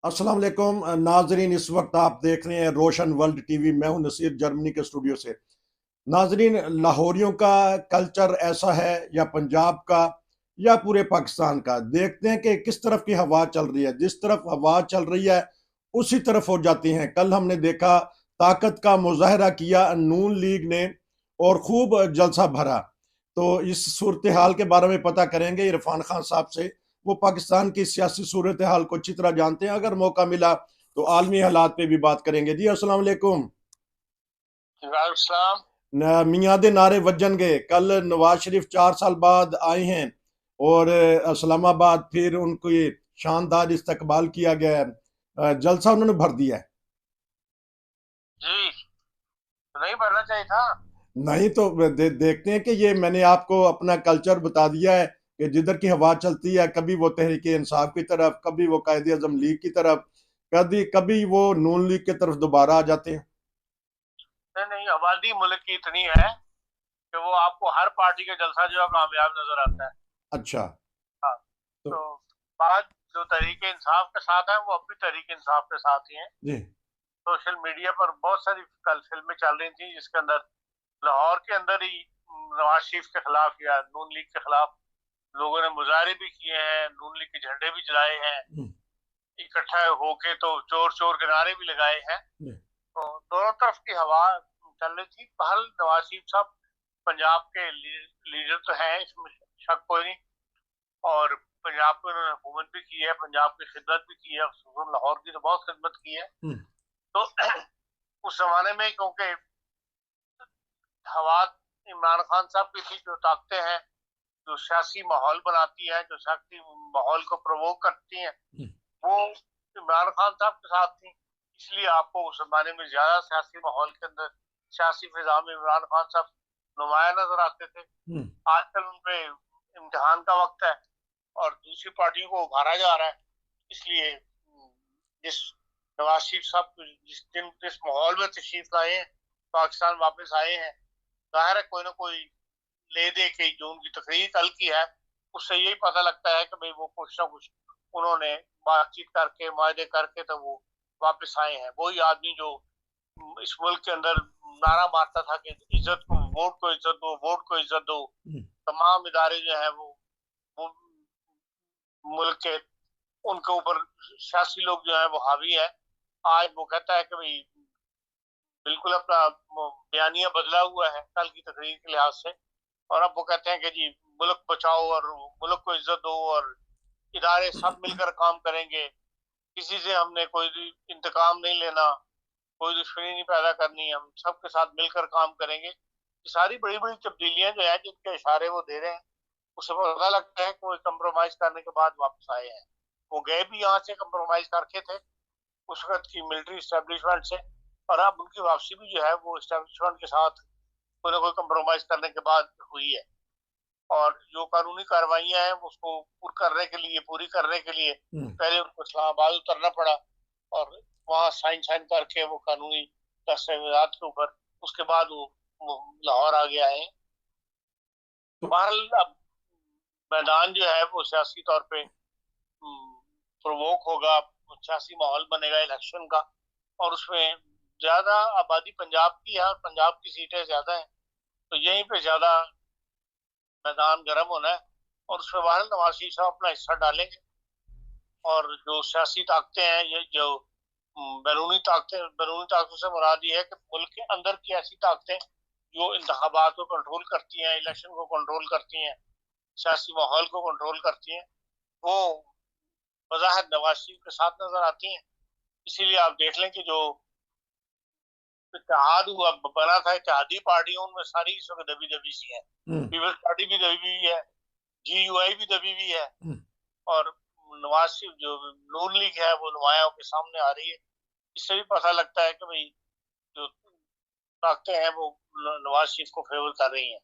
अस्सलाम वालेकुम नाजरीन। इस वक्त आप देख रहे हैं रोशन वर्ल्ड टीवी। मैं हूं नसीर, जर्मनी के स्टूडियो से। नाजरीन, लाहौरियों का कल्चर ऐसा है, या पंजाब का, या पूरे पाकिस्तान का। देखते हैं कि किस तरफ की हवा चल रही है। जिस तरफ हवा चल रही है उसी तरफ हो जाती हैं। कल हमने देखा, ताकत का मुजाहरा किया नून लीग ने और खूब जलसा भरा। तो इस सूरत हाल के बारे में पता करेंगे इरफान खान साहब से। वो पाकिस्तान की सियासी सूरत हाल को अच्छी तरह जानते हैं। अगर मौका मिला तो आलमी हालात पे भी बात करेंगे। जी अस्सलाम वालेकुम। वालेकुम। मियाँ दे नारे वजन गए। कल नवाज शरीफ 4 साल बाद आए हैं और इस्लामाबाद फिर उनकी शानदार इस्तकबाल किया गया है। जलसा उन्होंने भर दिया है। जी, तो नहीं भरना चाहिए था। नहीं तो देखते हैं कि ये मैंने आपको अपना कल्चर बता दिया है कि जिधर की हवा चलती है, कभी वो तहरीक इंसाफ की तरफ, कभी वो कायदे आजम लीग की तरफ, कभी कभी वो नून लीग की तरफ दोबारा आ जाते हैं। नहीं नहीं, आबादी मुल्क की इतनी है कि वो आपको हर पार्टी का जलसा जो है कामयाब नजर आता है। अच्छा। हाँ। तो तो बात जो तरीके इंसाफ के साथ है वो अब भी तरीके इंसाफ के साथ ही है। जी। सोशल मीडिया पर बहुत सारी कल फिल्में चल रही थी जिसके अंदर लाहौर के अंदर ही नवाज शरीफ के खिलाफ या नून लीग के खिलाफ लोगों ने मुजाहरे भी किए हैं, नून लीग के झंडे भी जलाए हैं, हम्म, इकट्ठा होके तो चोर चोर के नारे भी लगाए हैं। जी। तो दोनों तरफ की हवा चल रही थी। बहरहाल नवाज शरीफ साहब पंजाब के लीडर तो हैं, इसमें शक कोई नहीं। और पंजाब में उन्होंने हुकूमत भी की है, पंजाब की खिदमत भी की है, खुसूसन लाहौर की तो बहुत खिदमत की है। हम्म, तो उस जमाने में क्योंकि हवा इमरान खान साहब की थी, जो ताकतें हैं जो सियासी माहौल बनाती है, जो सियासी माहौल को प्रवोक करती हैं, हम्म, वो इमरान खान साहब के साथ थी। इसलिए आपको उस जमाने में ज्यादा सियासी माहौल के अंदर, सियासी फिजा में इमरान खान साहब नुमाया नजर आते थे। हम्म, आजकल उनपे इम्तिहान का वक्त है और दूसरी पार्टियों को उभारा जा रहा है। इसलिए जिस नवाज शरीफ साहब जिस दिन जिस माहौल में तशरीफ लाए हैं, पाकिस्तान वापस आए हैं, जाहिर है कोई ना कोई ले दे के जो उनकी तकरीर कल की है उससे यही पता लगता है कि भाई वो कुछ ना कुछ उन्होंने बातचीत करके मायदे करके तो वो वापस आए हैं। वही आदमी जो इस मुल्क के अंदर नारा मारता था कि इज्जत को, वोट को इज्जत दो, वोट को इज्जत दो। हम्म। तमाम इदारे जो है वो मुल्क के, उनके ऊपर सियासी लोग जो है वो हावी है। आज वो कहता है कि भाई बिल्कुल अपना बयानिया बदला हुआ है कल की तकरीर के लिहाज से। और अब वो कहते हैं कि जी मुल्क बचाओ और मुल्क को इज्जत दो और इदारे सब मिलकर काम करेंगे, किसी से हमने कोई इंतकाम नहीं लेना, कोई दुश्मनी नहीं पैदा करनी, हम सबके साथ मिलकर काम करेंगे। ये सारी बड़ी बड़ी तब्दीलियां जो है जिनके इशारे वो दे रहे हैं, उससे पता लगता है कि वो कंप्रोमाइज करने के बाद वापस आए हैं। वो गए भी यहाँ से कंप्रोमाइज करके थे उस वक्त की मिलिट्री इस्टेब्लिशमेंट से, और अब उनकी वापसी भी जो है वो इस्टेब्लिशमेंट के साथ कोई ना कोई कंप्रोमाइज करने के बाद हुई है। और जो कानूनी कार्रवाइयां हैं उसको पूरी करने के लिए हम्म। पहले उनको इस्लामाबाद उतरना पड़ा और वहाँ साइन साइन करके वो कानूनी दस्तावेजात के ऊपर उसके बाद वो लाहौर आ गया है। तो बहरहाल अब मैदान जो है वो सियासी तौर पे प्रवोक होगा, सियासी माहौल बनेगा इलेक्शन का, और उसमें ज्यादा आबादी पंजाब की है और पंजाब की सीटें ज्यादा हैं, तो यहीं पे ज्यादा मैदान गर्म होना है। और उसमें बहरहाल नवाज शरीफ साहब अपना हिस्सा डालेंगे। और जो सियासी ताकतें हैं, ये जो बैरूनी ताकतों से मुराद ये है कि मुल्क के अंदर की ऐसी ताकतें जो इंतखाबात को कंट्रोल करती हैं, इलेक्शन को कंट्रोल करती हैं, सियासी माहौल को कंट्रोल करती हैं, वो वजाहत नवाज शरीफ के साथ नजर आती हैं। इसीलिए आप देख लें कि जो इत्तेहाद हुआ बना था, इत्तेहादी पार्टियों उनमें सारी इस वक्त दबी दबी सी है। हम्म, पीपल्स पार्टी भी दबी हुई है, GUI भी दबी हुई है, हम्म। और नवाज शरीफ जो नून लीग है वो नुमाया के सामने आ रही है। इससे भी पता लगता है कि भाई जो ताकतें हैं वो नवाज शरीफ को फेवर कर रही हैं।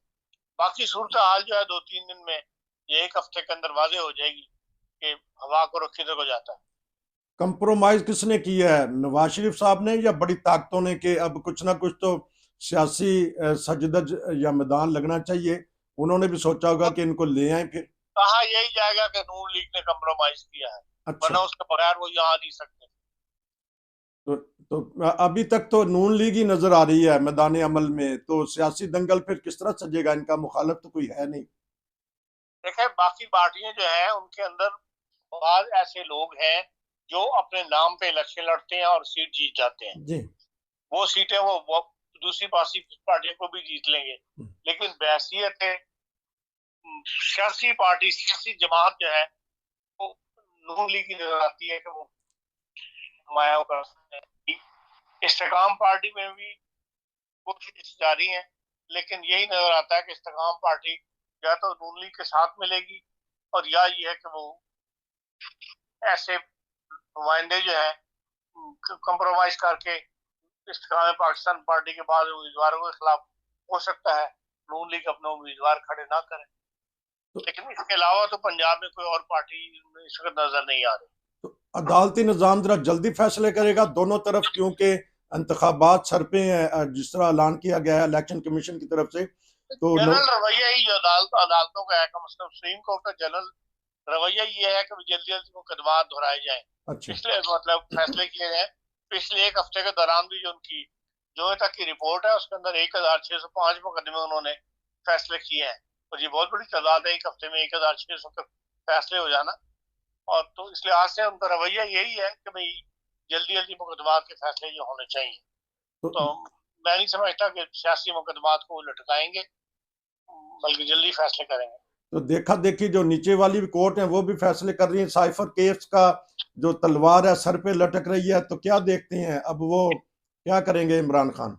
बाकी सूरत हाल जो है 2-3 दिन में, ये एक हफ्ते के अंदर वाजे हो जाएगी कि हवा को रुख किधर को जाता है। कंप्रोमाइज किसने किया है, नवाज शरीफ साहब ने या बड़ी ताकतों ने? कि अब कुछ ना कुछ तो सियासी सजदज या मैदान लगना चाहिए। उन्होंने भी सोचा होगा तो कि इनको ले आए फिर। कहा यही जाएगा कि नून लीग ने कंप्रोमाइज किया है। अच्छा। वरना उसके बगैर वो यहाँ आ नहीं सकते। तो अभी तक तो नून लीग ही नजर आ रही है मैदान अमल में, तो सियासी दंगल फिर किस तरह सजेगा? इनका मुखालिफ तो कोई है नहीं। देखें, बाकी पार्टियां जो है उनके अंदर बाद ऐसे लोग हैं जो अपने नाम पे इलेक्शन लड़ते हैं और सीट जीत जाते हैं। जी। वो सीटें वो दूसरी पार्टियों को भी जीत लेंगे, लेकिन बहसीत सियासी पार्टी, सियासी जमात जो है वो नून लीग की नजर आती है कि वो नुमाया कर सकते हैं। इस्तेकाम पार्टी में भी कोशिश जारी है, लेकिन यही नजर आता है कि इस्तेकाम पार्टी या तो नून लीग के साथ मिलेगी, और या ये है कि वो ऐसे नुमाइंदे जो है कंप्रोमाइज करके इस्तेकाम पाकिस्तान पार्टी के बाद उम्मीदवारों के खिलाफ हो सकता है नून लीग अपने उम्मीदवार खड़े ना करे। लेकिन इसके अलावा तो पंजाब में कोई और पार्टी इस वक्त नजर नहीं आ रही। तो अदालती निज़ाम जरा जल्दी फैसले करेगा दोनों तरफ, क्योंकि इंतखाबात सर पे हैं, जिस तरह ऐलान किया गया है इलेक्शन कमीशन की तरफ से। तो जनरल रवैया ही जो अदालतों का है, कम से कम सुप्रीम कोर्ट का जनरल रवैया ये है कि जल्दी जल्दी मुकदमा दोहराए जाए, अच्छा। पिछले मतलब फैसले किए गए। पिछले एक हफ्ते के दौरान भी जो उनकी जो तक की रिपोर्ट है उसके अंदर 1605 मुकदमे उन्होंने फैसले किए हैं, और ये बहुत बड़ी तादाद है एक हफ्ते में 1600 तक फैसले हो जाना। और तो इस लिहाज से उनका रवैया यही है कि भाई जल्दी जल्दी मुकदमा के फैसले जो होने चाहिए। तो, तो मैं नहीं समझता कि सियासी मुकदमात को लटकाएंगे, बल्कि जल्दी फैसले करेंगे। तो देखा देखी जो नीचे वाली भी कोर्ट है वो भी फैसले कर रही है। साइफर केस का जो तलवार है सर पे लटक रही है, तो क्या देखते हैं अब वो क्या करेंगे इमरान खान?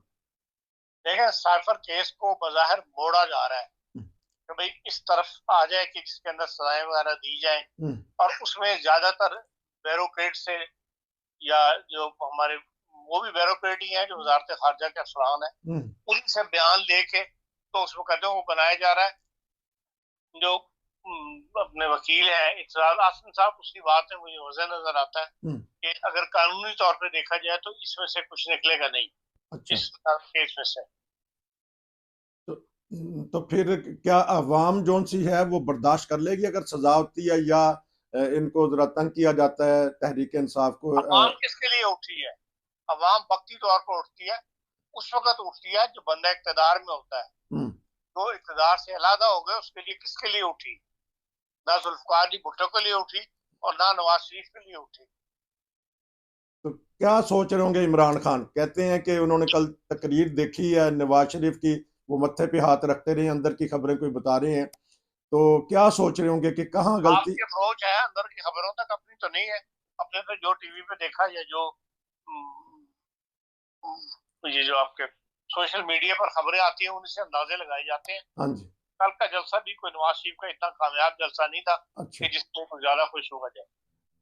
देखें, साइफर केस को बज़ाहिर मोड़ा जा रहा है कि भाई इस तरफ आ जाए कि जिसके अंदर सजाएं वगैरह दी जाए, और उसमें ज्यादातर ब्यूरोक्रेट से या जो हमारे वो भी ब्यूरोक्रेट ही हैं जो वजारत खारजा के अफसरान है, उनसे बयान लेके तो उस मुकदमे को बनाया जा रहा है। जो अपने वकील हैं इकरार आसिम साहब, उसकी बात में मुझे वजह नजर आता है कि अगर कानूनी तौर पे देखा जाए तो इसमें से कुछ निकलेगा नहीं। अच्छा। इस केस में से तो, तो फिर क्या अवाम जोन सी है वो बर्दाश्त कर लेगी अगर सजा होती है, या इनको जरा तंग किया जाता है तहरीक इंसाफ को? अवाम किसके लिए उठी है? अवाम वक्ती तौर पर उठती है, उस वक्त उठती है जो बंदा इक्तदार में होता है। तो इक्तदार से अलहदा हो गए उसके लिए किसके लिए उठी? ना जुल्फकार अली भुट्टो के लिए उठी और ना नवाज शरीफ के लिए उठी। तो क्या सोच रहे होंगे इमरान खान? कहते हैं कि उन्होंने कल तकरीर देखी है नवाज शरीफ की, वो मत्थे पे हाथ रखते रहे, अंदर की खबरें कोई बता रहे हैं, तो क्या सोच रहे होंगे कि कहाँ गलती? आपकी अप्रोच है अंदर की खबरों तक, अपनी तो नहीं है। अपने तो जो टीवी पे देखा या जो ये जो आपके सोशल मीडिया पर खबरें आती हैं उनसे अंदाजे लगाए जाते हैं। हाँ जी। कल का जलसा भी कोई नवाज शरीफ का इतना कामयाब जलसा नहीं था अच्छा। कि जिसमें कोई ज्यादा खुश होगा जाए।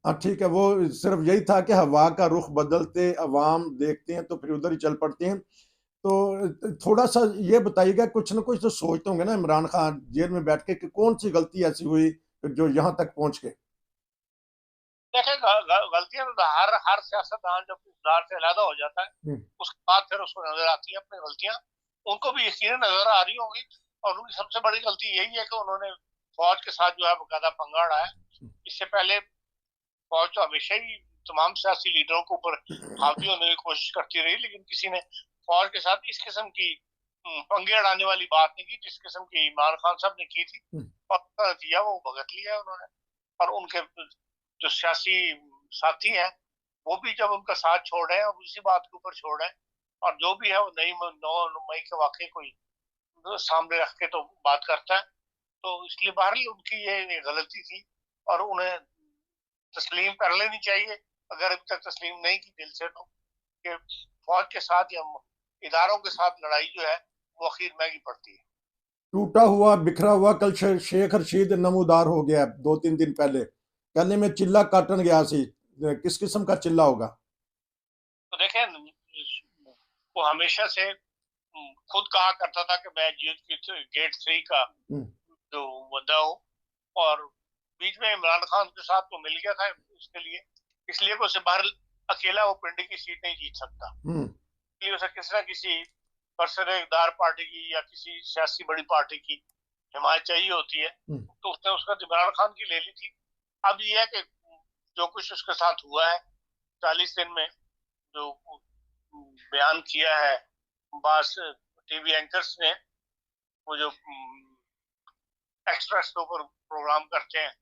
हाँ ठीक है, वो सिर्फ यही था कि हवा का रुख बदलते अवाम देखते हैं तो फिर उधर ही चल पड़ते हैं। तो थोड़ा सा ये बताइएगा, कुछ ना कुछ तो सोचते होंगे ना इमरान खान जेल में बैठ के कि कौन सी गलती ऐसी हुई जो यहाँ तक पहुंच गए? देखें, गलतियां तो हर हर सियासतदान जब इक़्तिदार से अलहदा हो जाता है उसके बाद फिर उसको नजर आती है अपनी गलतियां। उनको भी यकीन नजर आ रही होंगी, और उनकी सबसे बड़ी गलती यही है कि उन्होंने फौज के साथ जो है बकायदा पंगा उड़ाया। इससे पहले फौज तो हमेशा ही तमाम सियासी लीडरों के ऊपर हावी होने की कोशिश करती रही, लेकिन किसी ने फौज के साथ इस किस्म की पंगे अड़ाने वाली बात नहीं की जिस किस्म की इमरान खान साहब ने की थी। और उसका नतीजा वो भुगत लिया है उन्होंने। और उनके जो सियासी साथी हैं वो भी जब उनका साथ छोड़ रहे हैं और उसी बात के ऊपर छोड़ रहे हैं, और जो भी है वो 9 मई के वाकई कोई सामने रख के तो बात करता है। तो इसलिए बहरहाल उनकी ये गलती थी और उन्हें तस्लीम कर लेनी चाहिए, अगर अभी तक तस्लीम नहीं की दिल से, तो कि फौज के साथ या इदारों के साथ लड़ाई जो है वो आखिर महंगी पड़ती है। टूटा हुआ बिखरा हुआ कल शेख रशीद नमूदार हो गया 2-3 दिन पहले, कहने में चिल्ला काटन गया सी, किस किस्म का चिल्ला होगा? तो देखें, वो हमेशा से खुद कहा करता था कि मैं गेट 3 का जो बंदा हूँ, और बीच में इमरान खान के साथ तो मिल गया था उसके लिए, इसलिए उसे बाहर अकेला वो पिंडी की सीट नहीं जीत सकता। इसलिए उसे किसी न किसी बरसर-ए-इक़्तिदार पार्टी की या किसी सियासी बड़ी पार्टी की हिमायत चाहिए होती है। तो उसने उसका इमरान खान की ले ली थी। अब ये है कि जो कुछ उसके साथ हुआ है 40 दिन में, जो बयान किया है बस टीवी एंकर्स ने, वो जो एक्सप्रेस के ऊपर प्रोग्राम करते हैं,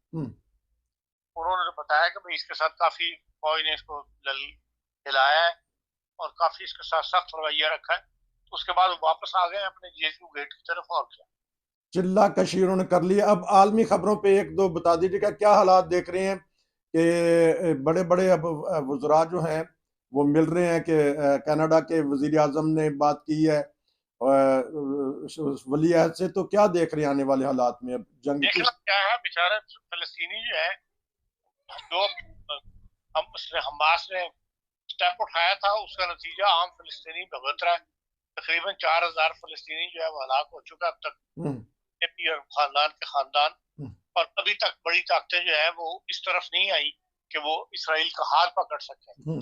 उन्होंने तो बताया कि भाई इसके साथ काफी फौज ने इसको हिलाया है और काफी इसके साथ सख्त रवैया रखा है। तो उसके बाद वापस आ गए अपने जेएसयू गेट की तरफ। और क्या चिल्ला कशी उन्होंने कर लिया। अब आलमी खबरों पे एक दो बता दीजिएगा, क्या हालात देख रहे हैं कि बड़े बड़े अब वज़रा जो हैं वो मिल रहे हैं कि कनाडा के वजीर आजम ने बात की है वली अहद से, तो क्या देख रहे हैं आने वाले हालात में अब जंग देखना क्या है, बेचारे फलस्तीनी जो है, जो हमास ने स्टेप उठाया था उसका नतीजा आम फलस्तीनी भुगत रहा है। तकरीबन 4000 फलस्तीनी जो है वो हलाक हो चुका अब तक, और खानदान के खानदान। और अभी तक बड़ी ताकतें जो है वो इस तरफ नहीं आई कि वो इसराइल का हाथ पकड़ सके।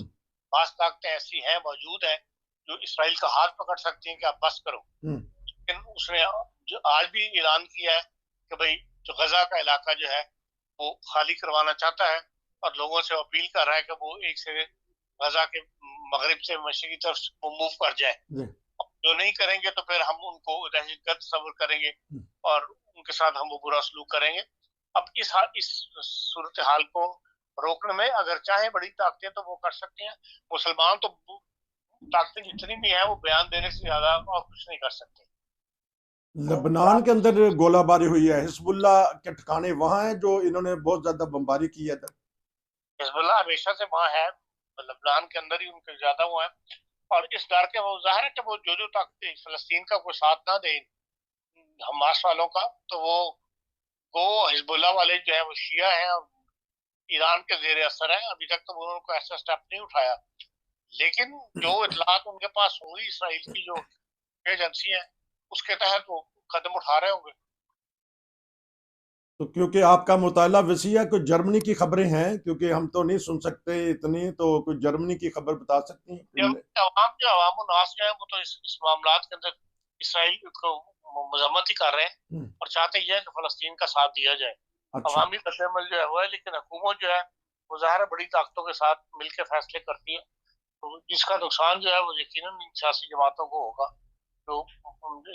बास ताकतें ऐसी हैं, मौजूद हैं, जो इसराइल का हाथ पकड़ सकती हैं कि आप बस करो। लेकिन उसने जो आज भी ऐलान किया है कि भाई जो गजा का इलाका जो है वो खाली करवाना चाहता है और लोगों से अपील कर रहा है कि वो एक से गजा के मगरिब से मशरिक की तरफ वो मूव कर जाए। जो नहीं करेंगे तो फिर हम उनको दहशतगर्द तस्वर करेंगे और उनके साथ हम वो बुरा सलूक करेंगे। अब इस सूरत हाल को रोकने में अगर चाहे बड़ी ताकतें तो वो कर सकती हैं। मुसलमान तो ताकतें जितनी भी हैं वो बयान देने से ज्यादा और कुछ नहीं कर सकते। लेबनान के अंदर गोलाबारी हुई है, हिजबुल्लाह के ठिकाने वहां है जो इन्होंने बहुत ज्यादा बमबारी की है। हिजबुल्लाह हमेशा से वहां है, लेबनान के अंदर ही उनके ज्यादा हुआ है। और इस डर के वो जाहिर है कि वो जो ताकतें फलस्तीन का कोई साथ ना दे हमास वालों का, तो वो हिजबुल्लाह वाले जो है वो शिया हैं और ईरान के जेर असर है। अभी तक तो उन्होंने कोई ऐसा स्टेप नहीं उठाया, लेकिन जो इतलात उनके पास होगी इसराइल की जो एजेंसी है उसके तहत वो कदम उठा रहे होंगे। तो क्योंकि आपका मुताला वसी है, कुछ जर्मनी की खबरें हैं, क्योंकि हम तो नहीं सुन सकते इतनी, तो कुछ जर्मनी की खबर बता सकती हैं? अवाम नास जो है वो तो इस मामला के अंदर इसराइल को मजम्मत ही कर रहे हैं और चाहते ही है कि फलस्तीन का साथ दिया जाए। अवामी रद्द-ए-अमल जो है वो है, लेकिन हुकूमत जो है वो ज़ाहिर बड़ी ताकतों के साथ मिलकर फैसले करती है, तो जिसका नुकसान जो है वो यकीनन इन सियासी जमातों को होगा जो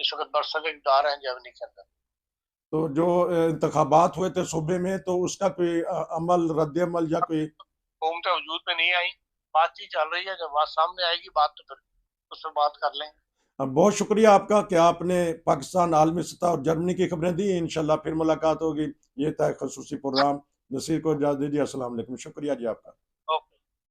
इस वक्त बरसर इक़्तिदार हैं जर्मनी के अंदर। तो जो इंतखाबात हुए थे सूबे में, तो उसका कोई अमल रद्द-ए-अमल या कोई हुकूमतें वजूद में नहीं आई, बातचीत चल रही है, जब बात सामने आएगी बात तो फिर उस पर बात कर लेंगे। बहुत शुक्रिया आपका कि आपने पाकिस्तान, आलमी सतह और जर्मनी की खबरें दी। इंशाल्लाह फिर मुलाकात होगी। ये था खसूसी प्रोग्राम। नसीर को इजाज़त दीजिए। अस्सलाम वालेकुम। शुक्रिया जी आपका।